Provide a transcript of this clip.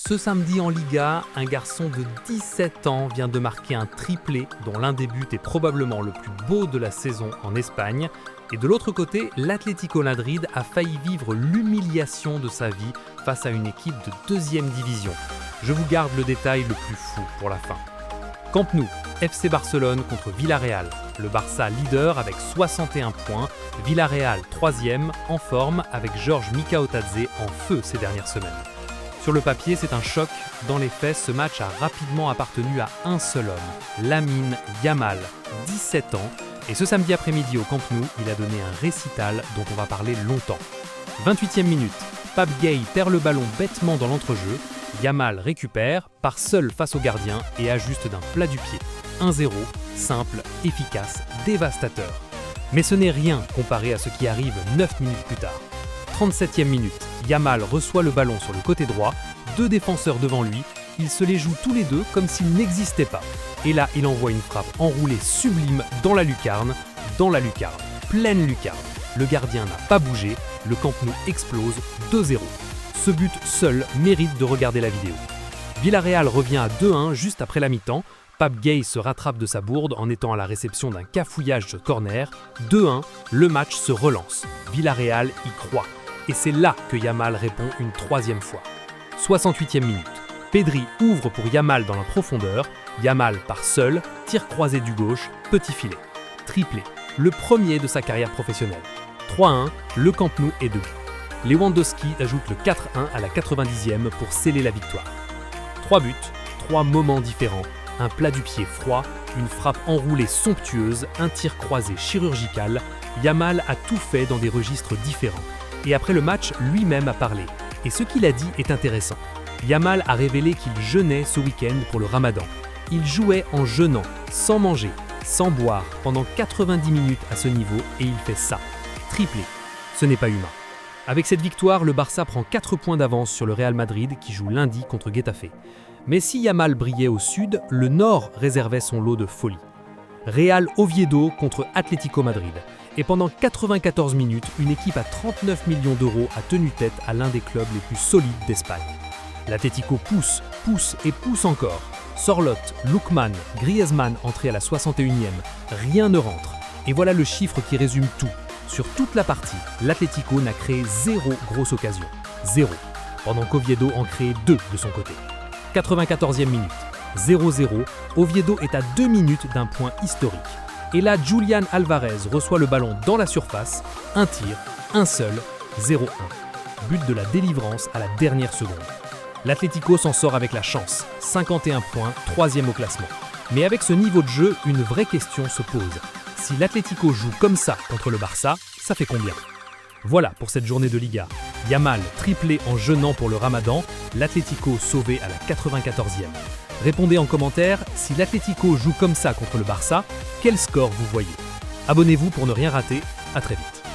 Ce samedi en Liga, un garçon de 17 ans vient de marquer un triplé dont l'un des buts est probablement le plus beau de la saison en Espagne. Et de l'autre côté, l'Atlético Madrid a failli vivre l'humiliation de sa vie face à une équipe de 2e division. Je vous garde le détail le plus fou pour la fin. Camp Nou, FC Barcelone contre Villarreal. Le Barça leader avec 61 points, Villarreal 3e en forme avec George Mikaotadze en feu ces dernières semaines. Sur le papier, c'est un choc. Dans les faits, ce match a rapidement appartenu à un seul homme, Lamine Yamal, 17 ans. Et ce samedi après-midi au Camp Nou, il a donné un récital dont on va parler longtemps. 28e minute, Pape Gueye perd le ballon bêtement dans l'entrejeu. Yamal récupère, part seul face au gardien et ajuste d'un plat du pied. 1-0, simple, efficace, dévastateur. Mais ce n'est rien comparé à ce qui arrive 9 minutes plus tard. 37e minute, Yamal reçoit le ballon sur le côté droit, 2 défenseurs devant lui, il se les joue tous les deux comme s'ils n'existaient pas. Et là, il envoie une frappe enroulée sublime dans la lucarne, pleine lucarne. Le gardien n'a pas bougé, le Camp Nou explose, 2-0. Ce but seul mérite de regarder la vidéo. Villarreal revient à 2-1 juste après la mi-temps. Pape Gueye se rattrape de sa bourde en étant à la réception d'un cafouillage de corner. 2-1, le match se relance. Villarreal y croit. Et c'est là que Yamal répond une 3e fois. 68e minute. Pedri ouvre pour Yamal dans la profondeur. Yamal part seul, tir croisé du gauche, petit filet. Triplé, le premier de sa carrière professionnelle. 3-1, le Camp Nou est debout. Lewandowski ajoute le 4-1 à la 90e pour sceller la victoire. 3 buts, 3 moments différents, un plat du pied froid, une frappe enroulée somptueuse, un tir croisé chirurgical. Yamal a tout fait dans des registres différents. Et après le match, lui-même a parlé. Et ce qu'il a dit est intéressant. Yamal a révélé qu'il jeûnait ce week-end pour le Ramadan. Il jouait en jeûnant, sans manger, sans boire, pendant 90 minutes à ce niveau et il fait ça. Triplé. Ce n'est pas humain. Avec cette victoire, le Barça prend 4 points d'avance sur le Real Madrid qui joue lundi contre Getafe. Mais si Yamal brillait au sud, le nord réservait son lot de folie. Real Oviedo contre Atlético Madrid. Et pendant 94 minutes, une équipe à 39 millions d'euros a tenu tête à l'un des clubs les plus solides d'Espagne. L'Atlético pousse et pousse encore. Sorloth, Lookman, Griezmann entrés à la 61e. Rien ne rentre. Et voilà le chiffre qui résume tout. Sur toute la partie, l'Atlético n'a créé 0 grosse occasion. 0. Pendant qu'Oviedo en crée 2 de son côté. 94e minute. 0-0. Oviedo est à 2 minutes d'un point historique. Et là, Julián Álvarez reçoit le ballon dans la surface. Un tir, un seul, 0-1. But de la délivrance à la dernière seconde. L'Atlético s'en sort avec la chance. 51 points, 3e au classement. Mais avec ce niveau de jeu, une vraie question se pose. Si l'Atlético joue comme ça contre le Barça, ça fait combien? Voilà pour cette journée de Liga. Yamal triplé en jeûnant pour le Ramadan, l'Atlético sauvé à la 94e. Répondez en commentaire, si l'Atlético joue comme ça contre le Barça, quel score vous voyez? Abonnez-vous pour ne rien rater, à très vite.